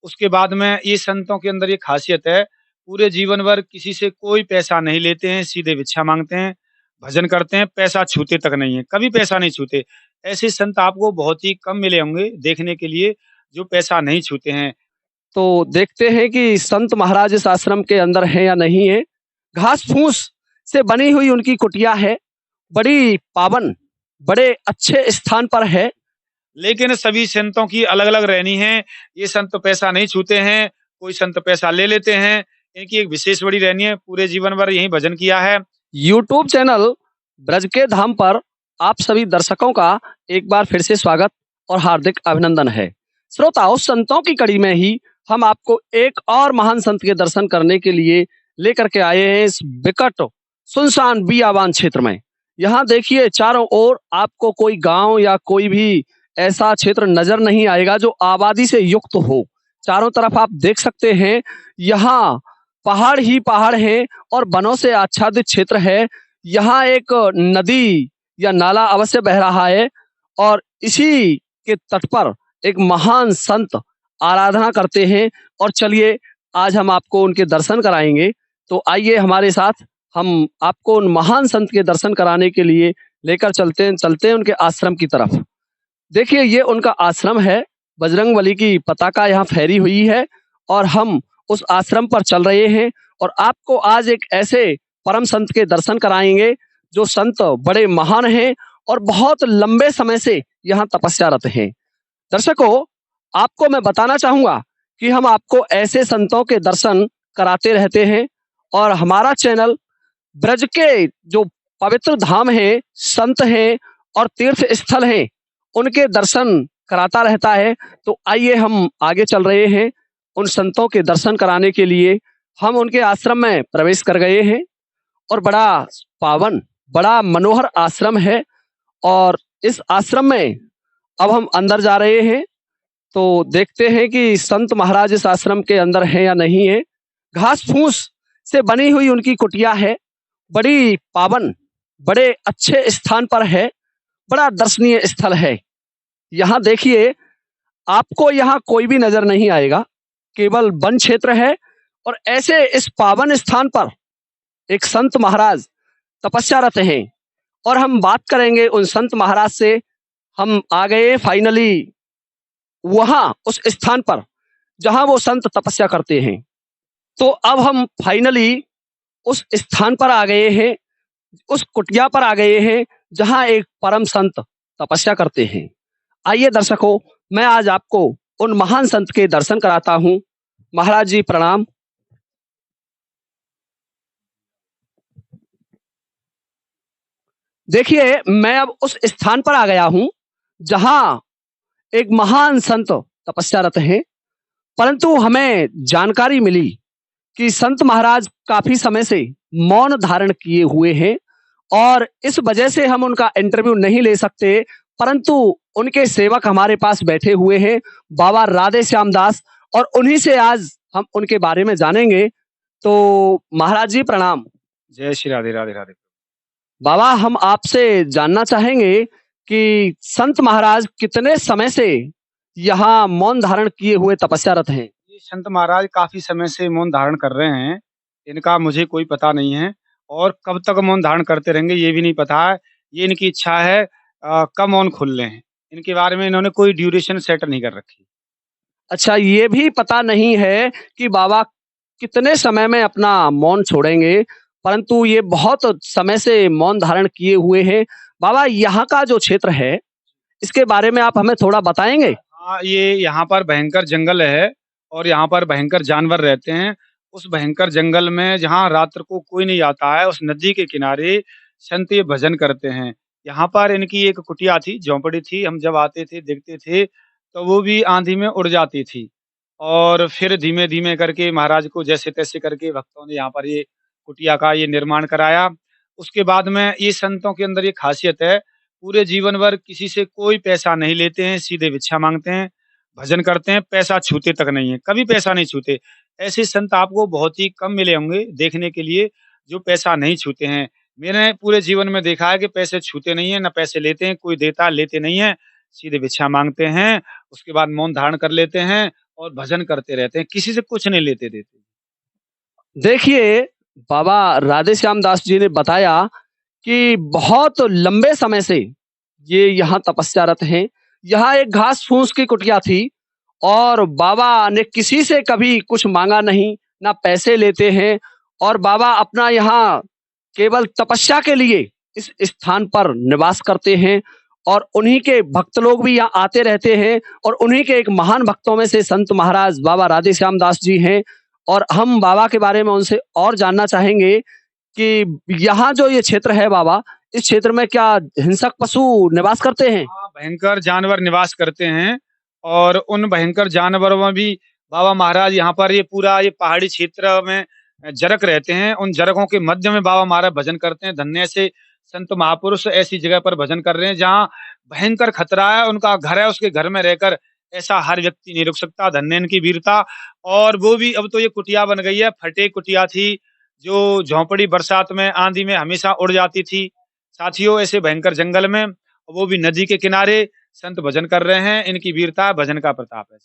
उसके बाद में ये संतों के अंदर ये खासियत है, पूरे जीवन भर किसी से कोई पैसा नहीं लेते हैं, सीधे भिक्षा माँगते हैं, भजन करते हैं, पैसा छूते तक नहीं है, कभी पैसा नहीं छूते। ऐसे संत आपको बहुत ही कम मिले होंगे देखने के लिए, जो पैसा नहीं छूते हैं। तो देखते हैं कि संत महाराज इस आश्रम के अंदर हैं या नहीं है। घास-फूस से बनी हुई उनकी कुटिया है, बड़ी पावन, बड़े अच्छे स्थान पर है। लेकिन सभी संतों की अलग-अलग रहनी है। ये संत पैसा नहीं छूते हैं, कोई संत पैसा ले लेते हैं। इनकी एक विशेष बड़ी रहनी है, पूरे जीवन भर यहीं भजन किया है। यूट्यूब चैनल ब्रज के धाम पर आप सभी दर्शकों का एक बार फिर से स्वागत और हार्दिक अभिनंदन है। श्रोताओं, संतों की कड़ी में ही हम आपको एक और महान संत के दर्शन करने के लिए लेकर के आए हैं इस विकट सुनसान बियाबान क्षेत्र में। यहाँ देखिए, चारों ओर आपको कोई गांव या कोई भी ऐसा क्षेत्र नजर नहीं आएगा जो आबादी से युक्त हो। चारों तरफ आप देख सकते हैं, यहाँ पहाड़ ही पहाड़ हैं और वनों से आच्छादित क्षेत्र है। यहाँ एक नदी या नाला अवश्य बह रहा है और इसी के तट पर एक महान संत आराधना करते हैं। और चलिए, आज हम आपको उनके दर्शन कराएंगे। तो आइए हमारे साथ, हम आपको उन महान संत के दर्शन कराने के लिए लेकर चलते हैं उनके आश्रम की तरफ। देखिए, ये उनका आश्रम है। बजरंगबली की पताका यहाँ फहरी हुई है और हम उस आश्रम पर चल रहे हैं और आपको आज एक ऐसे परम संत के दर्शन कराएंगे जो संत बड़े महान हैं और बहुत लंबे समय से यहाँ तपस्यारत हैं। दर्शकों, आपको मैं बताना चाहूंगा कि हम आपको ऐसे संतों के दर्शन कराते रहते हैं और हमारा चैनल ब्रज के जो पवित्र धाम है, संत हैं और तीर्थ स्थल हैं, उनके दर्शन कराता रहता है। तो आइए, हम आगे चल रहे हैं उन संतों के दर्शन कराने के लिए। हम उनके आश्रम में प्रवेश कर गए हैं और बड़ा पावन, बड़ा मनोहर आश्रम है और इस आश्रम में अब हम अंदर जा रहे हैं। तो देखते हैं कि संत महाराज इस आश्रम के अंदर हैं या नहीं है। घास-फूस से बनी हुई उनकी कुटिया है, बड़ी पावन, बड़े अच्छे स्थान पर है, बड़ा दर्शनीय स्थल है। यहाँ देखिए, आपको यहाँ कोई भी नजर नहीं आएगा, केवल वन क्षेत्र है और ऐसे इस पावन स्थान पर एक संत महाराज तपस्यारत हैं और हम बात करेंगे उन संत महाराज से। हम आ गए फाइनली वहां उस स्थान पर जहां वो संत तपस्या करते हैं। तो अब हम फाइनली उस स्थान पर आ गए हैं, उस कुटिया पर आ गए हैं जहां एक परम संत तपस्या करते हैं। आइए दर्शकों, मैं आज आपको उन महान संत के दर्शन कराता हूं। महाराज जी प्रणाम। देखिए, मैं अब उस स्थान पर आ गया हूं जहां एक महान संत तपस्यारत हैं, परंतु हमें जानकारी मिली कि संत महाराज काफी समय से मौन धारण किए हुए हैं और इस वजह से हम उनका इंटरव्यू नहीं ले सकते, परंतु उनके सेवक हमारे पास बैठे हुए हैं, बाबा राधे श्याम दास, और उन्हीं से आज हम उनके बारे में जानेंगे। तो महाराज जी प्रणाम। जय श्री राधे, राधे, राधे। बाबा, हम आपसे जानना चाहेंगे कि संत महाराज कितने समय से यहाँ मौन धारण किए हुए तपस्यारत हैं? ये संत महाराज काफ़ी समय से मौन धारण कर रहे हैं। इनका मुझे कोई पता नहीं है और कब तक मौन धारण करते रहेंगे ये भी नहीं पता है। ये इनकी इच्छा है कब मौन खोल लें। इनके बारे में इन्होंने कोई ड्यूरेशन सेट नहीं कर रखी। अच्छा, ये भी पता नहीं है कि बाबा कितने समय में अपना मौन छोड़ेंगे, परंतु ये बहुत समय से मौन धारण किए हुए हैं। बाबा, यहाँ का जो क्षेत्र है, इसके बारे में आप हमें थोड़ा बताएंगे? हाँ, ये यहाँ पर भयंकर जंगल है और यहाँ पर भयंकर जानवर रहते हैं। उस भयंकर जंगल में जहाँ रात्र को कोई नहीं आता है, उस नदी के किनारे संत ये भजन करते हैं। यहाँ पर इनकी एक कुटिया थी, झोंपड़ी थी। हम जब आते थे, देखते थे, तो वो भी आँधी में उड़ जाती थी। और फिर धीमे-धीमे करके महाराज को जैसे-तैसे करके भक्तों ने यहाँ पर ये कुटिया का ये निर्माण कराया। उसके बाद में ये संतों के अंदर ये खासियत है, पूरे जीवन भर किसी से कोई पैसा नहीं लेते हैं, सीधे भिक्षा माँगते हैं, भजन करते हैं, पैसा छूते तक नहीं है, कभी पैसा नहीं छूते। ऐसे संत आपको बहुत ही कम मिले होंगे देखने के लिए, जो पैसा नहीं छूते हैं। मैंने पूरे जीवन में देखा है कि पैसे छूते नहीं हैं, ना पैसे लेते हैं, कोई देता लेते नहीं हैं, सीधे भिक्षा माँगते हैं, उसके बाद मौन धारण कर लेते हैं और भजन करते रहते हैं, किसी से कुछ नहीं लेते देते। देखिए, बाबा राधेश्याम दास जी ने बताया कि बहुत लंबे समय से ये यहाँ तपस्यारत हैं। यहाँ एक घास-फूस की कुटिया थी और बाबा ने किसी से कभी कुछ माँगा नहीं, ना पैसे लेते हैं और बाबा अपना यहाँ केवल तपस्या के लिए इस स्थान पर निवास करते हैं और उन्हीं के भक्त लोग भी यहाँ आते रहते हैं और उन्हीं के एक महान भक्तों में से संत महाराज बाबा राधेश्याम दास जी हैं और हम बाबा के बारे में उनसे और जानना चाहेंगे कि यहाँ जो ये क्षेत्र है बाबा, इस क्षेत्र में क्या हिंसक पशु निवास करते हैं? हाँ, भयंकर जानवर निवास करते हैं और उन भयंकर जानवरों में भी बाबा महाराज यहाँ पर ये पूरा ये पहाड़ी क्षेत्र में जरक रहते हैं। उन जरकों के मध्य में बाबा महाराज भजन करते हैं। धन्य से संत महापुरुष ऐसी जगह पर भजन कर रहे हैं जहाँ भयंकर खतरा है, उनका घर है, उसके घर में रहकर ऐसा हर व्यक्ति नहीं रुक सकता। धन्य इनकी वीरता। और वो भी अब तो ये कुटिया बन गई है, फटे कुटिया थी, जो झोंपड़ी बरसात में, आंधी में हमेशा उड़ जाती थी। साथियों, ऐसे भयंकर जंगल में, वो भी नदी के किनारे संत भजन कर रहे हैं। इनकी वीरता भजन का प्रताप है।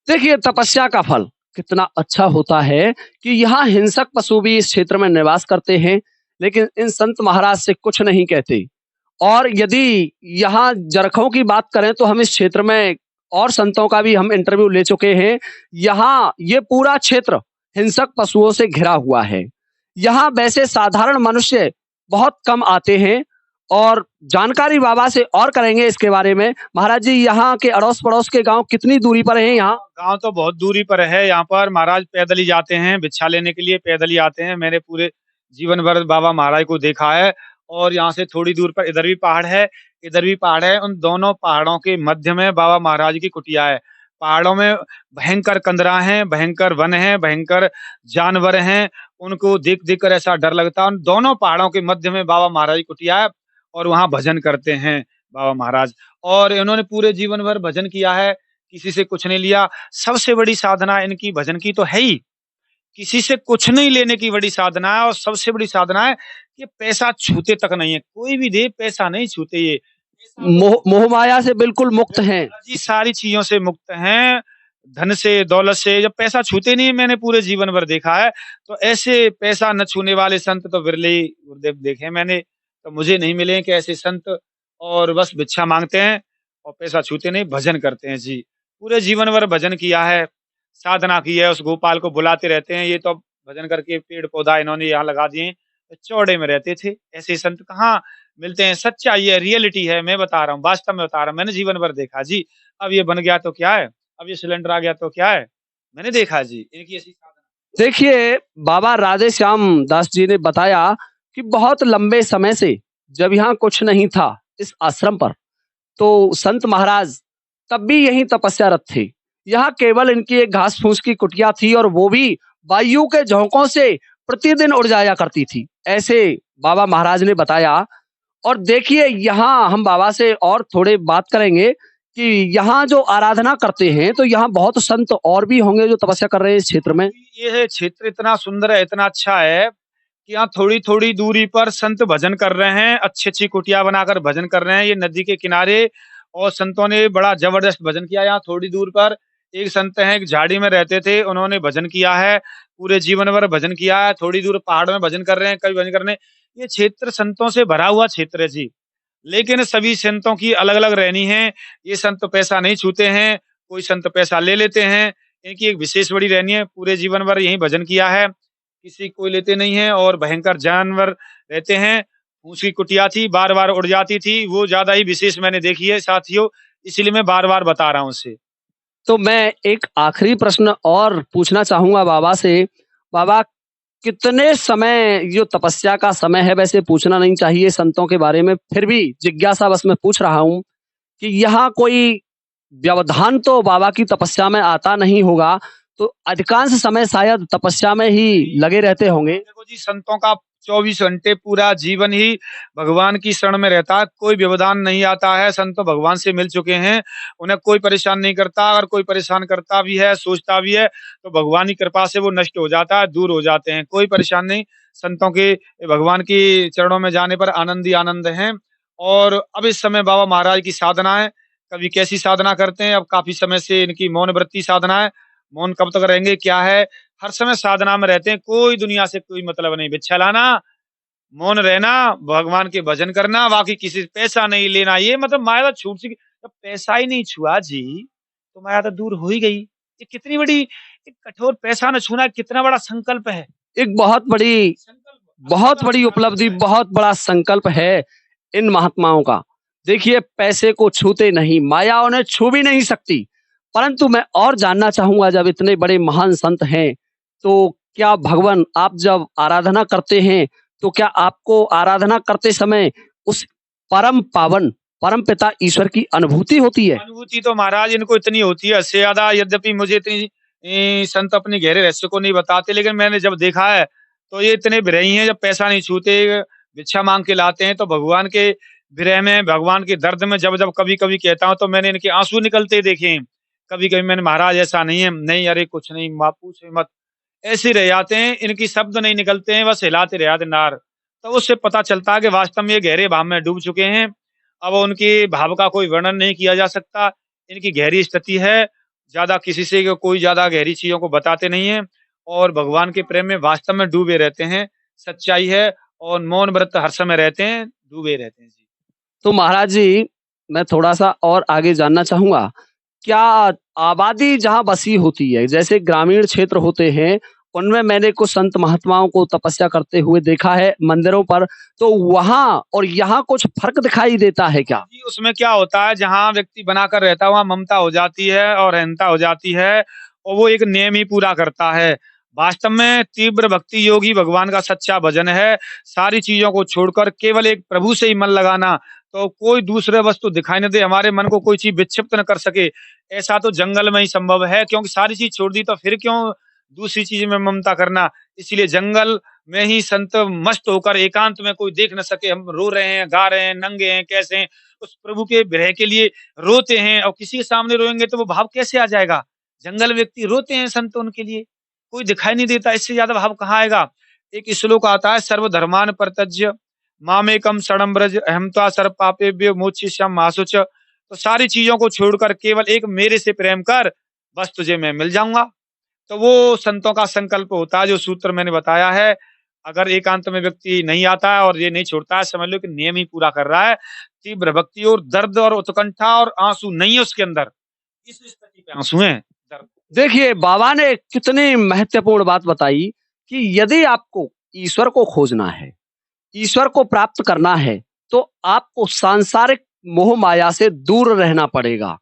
देखिए तपस्या का फल कितना अच्छा होता है कि यहाँ हिंसक पशु भी इस क्षेत्र में निवास करते हैं, लेकिन इन संत महाराज से कुछ नहीं कहते। और यदि यहाँ जरखों की बात करें तो हम इस क्षेत्र में और संतों का भी हम इंटरव्यू ले चुके हैं। यहाँ ये पूरा क्षेत्र हिंसक पशुओं से घिरा हुआ है। यहाँ वैसे साधारण मनुष्य बहुत कम आते हैं और जानकारी बाबा से और करेंगे इसके बारे में। महाराज जी, यहाँ के अड़ोस पड़ोस के गांव कितनी दूरी पर हैं यहाँ? गाँव तो बहुत दूरी पर है। यहाँ पर महाराज पैदल ही जाते हैं, भिक्षा लेने के लिए पैदल ही आते हैं। मैंने पूरे जीवन भर बाबा महाराज को देखा है। और यहाँ से थोड़ी दूर पर इधर भी पहाड़ है, इधर भी पहाड़ है। उन दोनों पहाड़ों के मध्य में बाबा महाराज की कुटिया है। पहाड़ों में भयंकर कंदरा हैं, भयंकर वन हैं, भयंकर जानवर हैं। उनको देख-देख कर ऐसा डर लगता है। उन दोनों पहाड़ों के मध्य में बाबा महाराज की कुटिया है और वहाँ भजन करते हैं बाबा महाराज। और इन्होंने पूरे जीवन भर भजन किया है, किसी से कुछ नहीं लिया। सबसे बड़ी साधना इनकी भजन की तो है ही, किसी से कुछ नहीं लेने की बड़ी साधना है। और सबसे बड़ी साधना है कि पैसा छूते तक नहीं है। कोई भी दे, पैसा नहीं छूते ये। पैसा तो मोह मोह माया से बिल्कुल मुक्त हैं। जी सारी चीज़ों से मुक्त हैं। धन से, दौलत से, जब पैसा छूते नहीं है, मैंने पूरे जीवन भर देखा है। तो ऐसे पैसा न छूने वाले संत तो विरले ही गुरुदेव देखे हैं मैंने। तो मुझे नहीं मिले हैं कि ऐसे संत, और बस भिक्षा माँगते हैं और पैसा छूते नहीं, भजन करते हैं जी। पूरे जीवन भर भजन किया है, साधना की है, उस गोपाल को बुलाते रहते हैं। ये तो भजन करके पेड़-पौधा इन्होंने यहाँ लगा दिए हैं। तो चौड़े में रहते थे। ऐसे संत कहाँ मिलते हैं? सच्चाई है, रियलिटी है, मैं बता रहा हूँ, वास्तव में बता रहा हूँ। मैंने जीवन भर देखा जी। अब ये बन गया तो क्या है? अब ये सिलेंडर आ गया तो क्या है? मैंने देखा जी, इनकी ऐसी साधना। देखिए, बाबा राधेश्याम दास जी ने बताया कि बहुत लंबे समय से जब यहाँ कुछ नहीं था इस आश्रम पर, तो संत महाराज तब भी यहीं तपस्यारत थे। यहाँ केवल इनकी एक घास-फूस की कुटिया थी और वो भी वायु के झोंकों से प्रतिदिन उड़ जाया करती थी। ऐसे बाबा महाराज ने बताया। और देखिए, यहाँ हम बाबा से और थोड़े बात करेंगे कि यहाँ जो आराधना करते हैं, तो यहाँ बहुत संत और भी होंगे जो तपस्या कर रहे हैं इस क्षेत्र में। ये है क्षेत्र इतना सुंदर है, इतना अच्छा है कि यहाँ थोड़ी-थोड़ी दूरी पर संत भजन कर रहे हैं, अच्छी-अच्छी कुटिया बनाकर भजन कर रहे हैं, ये नदी के किनारे। और संतों ने बड़ा ज़बरदस्त भजन किया। यहाँ थोड़ी दूर पर एक संत हैं, एक झाड़ी में रहते थे, उन्होंने भजन किया है, पूरे जीवन भर भजन किया है। थोड़ी दूर पहाड़ में भजन कर रहे हैं, कभी भजन कर रहे हैं। ये क्षेत्र संतों से भरा हुआ क्षेत्र है जी। लेकिन सभी संतों की अलग-अलग रहनी है। ये संत पैसा नहीं छूते हैं, कोई संत पैसा ले लेते हैं। इनकी एक विशेष बड़ी रहनी है, पूरे जीवन भर यहीं भजन किया है, किसी कोई लेते नहीं है। और भयंकर जानवर रहते हैं। उसकी कुटिया थी, बार-बार उड़ जाती थी, वो ज़्यादा ही विशेष मैंने देखी है साथियों, इसीलिए मैं बार-बार बता रहा हूँ उसे। तो मैं एक आखिरी प्रश्न और पूछना चाहूँगा बाबा से। बाबा, कितने समय जो तपस्या का समय है, वैसे पूछना नहीं चाहिए संतों के बारे में, फिर भी जिज्ञासावश मैं पूछ रहा हूँ कि यहाँ कोई व्यवधान तो बाबा की तपस्या में आता नहीं होगा, तो अधिकांश समय शायद तपस्या में ही लगे रहते होंगे। देखो जी, संतों का 24 घंटे पूरा जीवन ही भगवान की शरण में रहता है, कोई व्यवधान नहीं आता है। संत तो भगवान से मिल चुके हैं, उन्हें कोई परेशान नहीं करता। अगर कोई परेशान करता भी है, सोचता भी है, तो भगवान की कृपा से वो नष्ट हो जाता है, दूर हो जाते हैं, कोई परेशान नहीं। संतों के भगवान के चरणों में जाने पर आनंद ही आनंद हैं। और अब इस समय बाबा महाराज की साधना है, कभी कैसी साधना करते हैं, अब काफ़ी समय से इनकी मौन व्रती साधना है। मौन कब तक रहेंगे, क्या है? हर समय साधना में रहते हैं, कोई दुनिया से कोई मतलब नहीं। भिक्षा लाना, मौन रहना, भगवान के भजन करना, बाकी किसी से पैसा नहीं लेना। ये मतलब माया तो छूट सी जब पैसा ही नहीं छुआ जी, तो माया तो दूर हो ही गई। ये कितनी बड़ी एक कठोर पैसा न छूना कितना बड़ा संकल्प है। एक संकल्प अगली बहुत बार बड़ी बता उपलब्धि, सकता है। बहुत बड़ा संकल्प है इन महात्माओं का। देखिए, पैसे को छूते नहीं, माया उन्हें छू भी नहीं सकती। परंतु मैं और जानना चाहूँगा, जब इतने बड़े महान संत हैं, तो क्या भगवान आप जब आराधना करते हैं, तो क्या आपको आराधना करते समय उस परम पावन, परम पिता ईश्वर की अनुभूति होती है? अनुभूति तो महाराज इनको इतनी होती है, हद से ज़्यादा। यद्यपि मुझे इतनी संत अपने गहरे रहस्य को नहीं बताते, लेकिन मैंने जब देखा है, तो ये इतने विरही हैं, जब पैसा नहीं छूते, भिक्षा माँग के लाते हैं, तो भगवान के विरह में, भगवान के दर्द में जब-जब कभी-कभी कहता हूँ, तो मैंने इनके आँसू निकलते देखे हैं। कभी-कभी मैंने महाराज ऐसा नहीं है, नहीं अरे कुछ नहीं, पूछो मत, ऐसे रह जाते हैं, इनकी शब्द नहीं निकलते हैं, बस हिलाते रह जाते नार। तो उससे पता चलता है कि वास्तव में ये गहरे भाव में डूब चुके हैं। अब उनके भाव का कोई वर्णन नहीं किया जा सकता। इनकी गहरी स्थिति है, ज़्यादा किसी से कोई ज़्यादा गहरी चीज़ों को बताते नहीं हैं और भगवान के प्रेम में वास्तव में डूबे रहते हैं। सच्चाई है और मौन व्रत हर समय रहते हैं, डूबे रहते हैं। जी। तो महाराज जी, मैं थोड़ा-सा और आगे जानना चाहूँगा, क्या आबादी जहाँ बसी होती है, जैसे ग्रामीण क्षेत्र होते हैं, उनमें मैंने कुछ संत महात्माओं को तपस्या करते हुए देखा है मंदिरों पर, तो वहाँ और यहाँ कुछ फ़र्क दिखाई देता है क्या? जी, उसमें क्या होता है, जहाँ व्यक्ति बनाकर रहता है वहाँ ममता हो जाती है और अहंता हो जाती है और वो एक नियम ही पूरा करता है। वास्तव में तीव्र भक्ति योगी भगवान का सच्चा भजन है। सारी चीज़ों को छोड़कर केवल एक प्रभु से ही मन लगाना, तो कोई दूसरे वस्तु दिखाई न दे, हमारे मन को कोई चीज़ विक्षिप्त न कर सके। ऐसा तो जंगल में ही संभव है, क्योंकि सारी चीज़ छोड़ दी तो फिर क्यों दूसरी चीज़ में ममता करना। इसीलिए जंगल में ही संत मस्त होकर एकांत में कोई देख न सके, हम रो रहे हैं, गा रहे हैं, नंगे हैं, कैसे हैं, उस प्रभु के विरह के लिए रोते हैं और किसी के सामने रोएँगे तो वो भाव कैसे आ जाएगा? जंगल व्यक्ति रोते हैं संत उनके लिए, कोई दिखाई नहीं देता, इससे ज़्यादा भाव कहाँ आएगा? एक श्लोक आता है, सर्वधर्मान् परित्यज्य मामेकं शरणं व्रज अहं त्वा सर्व पापेभ्यो मोक्षयिष्यामि मा शुच। तो सारी चीज़ों को छोड़कर केवल एक मेरे से प्रेम कर, बस तुझे मैं मिल जाऊँगा। तो वो संतों का संकल्प होता है, जो सूत्र मैंने बताया है। अगर एकांत में व्यक्ति नहीं आता है और ये नहीं छोड़ता है, समझ लो कि नियम ही पूरा कर रहा है। तीव्र भक्ति और दर्द और उत्कंठा और आँसू नहीं है उसके अंदर। इस स्थिति पे आँसू हैं, दर्द। देखिए, बाबा ने कितनी महत्वपूर्ण बात बताई कि यदि आपको ईश्वर को खोजना है, ईश्वर को प्राप्त करना है, तो आपको सांसारिक मोह माया से दूर रहना पड़ेगा।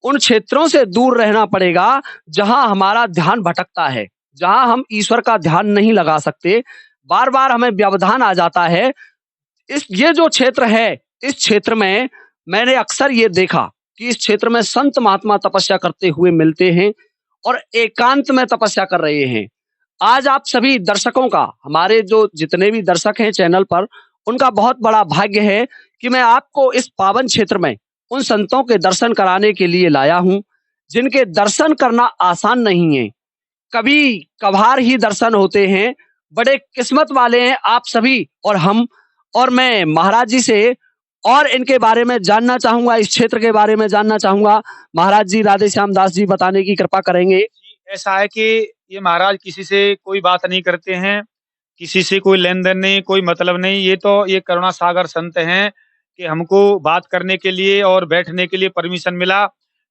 उन क्षेत्रों से दूर रहना पड़ेगा जहां हमारा ध्यान भटकता है, जहां हम ईश्वर का ध्यान नहीं लगा सकते। बार-बार हमें व्यवधान आ जाता है। इस ये जो क्षेत्र है, इस क्षेत्र में मैंने अक्सर ये देखा कि इस क्षेत्र में संत महात्मा तपस्या करते हुए मिलते हैं और एकांत में तपस्या कर रहे हैं। आज आप सभी दर्शकों का, हमारे जो जितने भी दर्शक हैं चैनल पर, उनका बहुत बड़ा भाग्य है कि मैं आपको इस पावन क्षेत्र में उन संतों के दर्शन कराने के लिए लाया हूँ, जिनके दर्शन करना आसान नहीं है। कभी कभार ही दर्शन होते हैं। बड़े किस्मत वाले हैं आप सभी और हम। और मैं महाराज जी से और इनके बारे में जानना चाहूँगा, इस क्षेत्र के बारे में जानना चाहूँगा। महाराज जी राधे श्याम दास जी बताने की कृपा करेंगे। जी, ऐसा है कि ये महाराज किसी से कोई बात नहीं करते हैं, किसी से कोई लेन-देन नहीं, कोई मतलब नहीं। ये करुणा सागर संत हैं कि हमको बात करने के लिए और बैठने के लिए परमिशन मिला।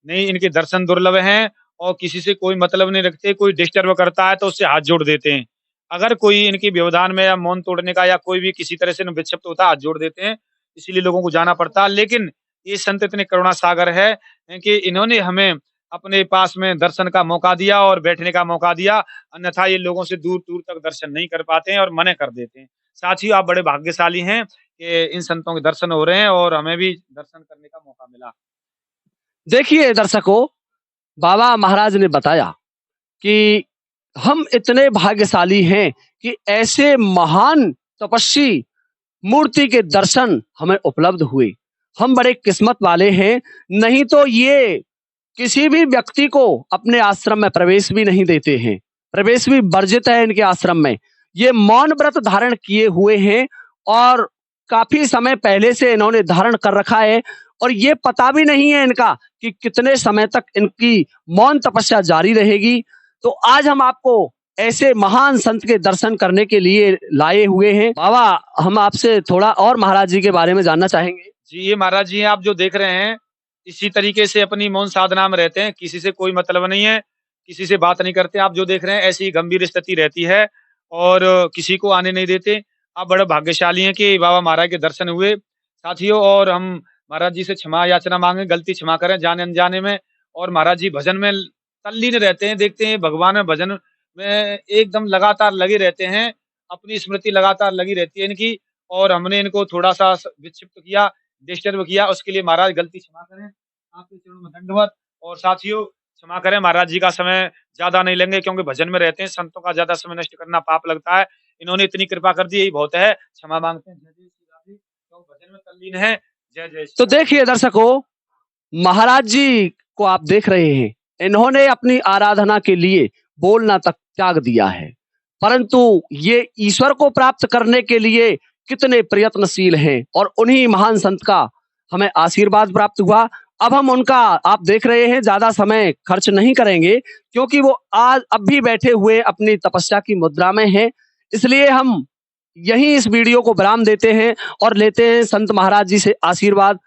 नहीं, इनके दर्शन दुर्लभ हैं और किसी से कोई मतलब नहीं रखते, कोई डिस्टर्ब करता है तो उससे हाथ जोड़ देते हैं। अगर कोई इनके व्यवधान में या मौन तोड़ने का या कोई भी किसी तरह से न विक्षिप्त होता है, हाथ जोड़ देते हैं, इसीलिए लोगों को जाना पड़ता है। लेकिन ये संत इतने करुणा सागर है कि इन्होंने हमें अपने पास में दर्शन का मौका दिया और बैठने का मौका दिया, अन्यथा ये लोगों से दूर-दूर तक दर्शन नहीं कर पाते हैं और मना कर देते हैं। साथियों, आप बड़े भाग्यशाली हैं कि इन संतों के दर्शन हो रहे हैं और हमें भी दर्शन करने का मौका मिला। देखिए दर्शकों, बाबा महाराज ने बताया कि हम इतने भाग्यशाली हैं कि ऐसे महान तपस्वी मूर्ति के दर्शन हमें उपलब्ध हुए। हम बड़े किस्मत वाले हैं, नहीं तो ये किसी भी व्यक्ति को अपने आश्रम में प्रवेश भी नहीं देते हैं। प्रवेश भी वर्जित है इनके आश्रम में। ये मौन व्रत धारण किए हुए हैं और काफी समय पहले से इन्होंने धारण कर रखा है और ये पता भी नहीं है इनका कि कितने समय तक इनकी मौन तपस्या जारी रहेगी। तो आज हम आपको ऐसे महान संत के दर्शन करने के लिए लाए हुए हैं। बाबा, हम आपसे थोड़ा और महाराज जी के बारे में जानना चाहेंगे। जी, ये महाराज जी हैं आप जो देख रहे हैं, इसी तरीके से अपनी मौन साधना में रहते हैं, किसी से कोई मतलब नहीं है, किसी से बात नहीं करते। आप जो देख रहे हैं ऐसी ही गंभीर स्थिति रहती है और किसी को आने नहीं देते। आप बड़े भाग्यशाली हैं कि बाबा महाराज के दर्शन हुए। साथियों, और हम महाराज जी से क्षमा याचना माँगे, गलती क्षमा करें जाने-अनजाने में। और महाराज जी भजन में तल्लीन रहते हैं, देखते हैं भगवान में, भजन में एकदम लगातार लगे रहते हैं, अपनी स्मृति लगातार लगी रहती है इनकी। और हमने इनको थोड़ा-सा विक्षिप्त किया, डिस्टर्ब किया, उसके लिए महाराज गलती क्षमा करें। आपके चरणों में दंडवत। और साथियों, क्षमा करें, महाराज जी का समय ज़्यादा नहीं लेंगे क्योंकि भजन में रहते हैं, संतों का ज़्यादा समय नष्ट करना पाप लगता है। इन्होंने इतनी कृपा कर दी, यही बहुत है। क्षमा माँगते हैं। जय जय श्री राधे। तो भजन में तल्लीन है। जय जय तो श्री राधे। देखिए दर्शकों, महाराज जी को आप देख रहे हैं, इन्होंने अपनी आराधना के लिए बोलना तक त्याग दिया है, परंतु ये ईश्वर को प्राप्त करने के लिए कितने प्रयत्नशील हैं और उन्हीं महान संत का हमें आशीर्वाद प्राप्त हुआ। अब हम उनका, आप देख रहे हैं, ज्यादा समय खर्च नहीं करेंगे क्योंकि वो आज अब भी बैठे हुए अपनी तपस्या की मुद्रा में हैं। इसलिए हम यहीं इस वीडियो को विराम देते हैं और लेते हैं संत महाराज जी से आशीर्वाद।